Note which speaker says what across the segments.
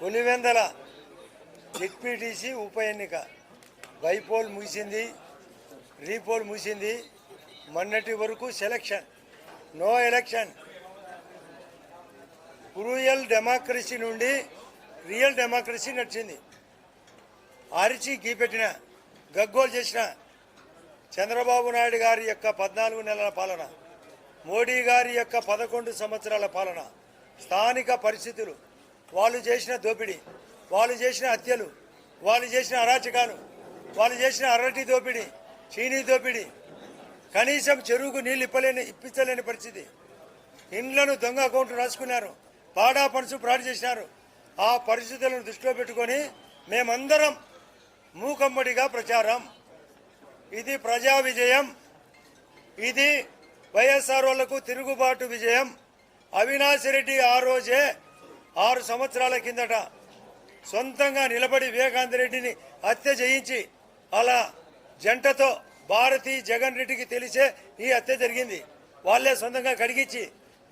Speaker 1: Pulivendula ZPTC ఉప ఎన్నిక bypoll ముగిసింది, రీపోల్ ముగిసింది. మొన్నటి వరకు selection, no election. Cruel democracy నుండి రియల్ డెమోక్రసీ నడిచింది. అరిచి గీపెట్టిన గగ్గోలు చేసిన చంద్రబాబు నాయుడు గారి యొక్క 14 నెలల పాలన, మోడీ గారి యొక్క 11 సంవత్సరాల పాలన, స్థానిక పరిస్థితులు, వాళ్ళు చేసిన దోపిడీ, వాళ్ళు చేసిన హత్యలు, వాళ్ళు చేసిన అరాచకాలు, వాళ్ళు చేసిన అరటి దోపిడీ, చీనీ దోపిడీ, కనీసం చెరువుకు నీళ్లు ఇప్పించలేని పరిస్థితి. ఇండ్లను దొంగ అకౌంట్లు రాసుకున్నారు, పాడా పనుసు ఫ్రాడ్ చేసినారు. ఆ పరిస్థితులను దృష్టిలో పెట్టుకొని మేమందరం మూకమ్మడిగా ప్రచారం. ఇది ప్రజా విజయం, ఇది వైఎస్ఆర్ వాళ్లకు తిరుగుబాటు విజయం. అవినాష్ రెడ్డి ఆ రోజే 6 సంవత్సరాల కిందట సొంతంగా నిలబడి వివేకానంద రెడ్డిని హత్య చేయించి, అలా జంటతో భారతి జగన్ రెడ్డికి తెలిసే ఈ హత్య జరిగింది. వాళ్లే సొంతంగా కడిగించి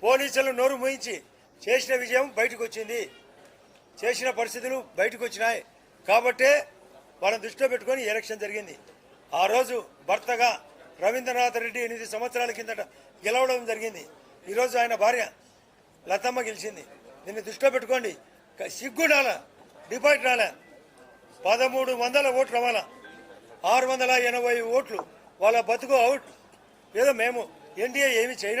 Speaker 1: పోలీసులు నోరు మూయించి చేసిన విజయం బయటకు వచ్చింది, చేసిన పరిస్థితులు బయటకు వచ్చినాయి. కాబట్టే వాళ్ళని దృష్టిలో పెట్టుకొని ఎలక్షన్ జరిగింది. ఆ రోజు భర్తగా రవీంద్రనాథ్ రెడ్డి 8 సంవత్సరాల కిందట గెలవడం జరిగింది. ఈరోజు ఆయన భార్య లతమ్మ గెలిచింది. దీన్ని దృష్టిలో పెట్టుకోండి. సిగ్గుడాల డిపాజిట్ రాలే, 1300 ఓట్లు రావాలా, 680 ఓట్లు వాళ్ళ బతుకు అవుట్. ఏదో మేము ఎన్డీఏ ఏమి చేయడం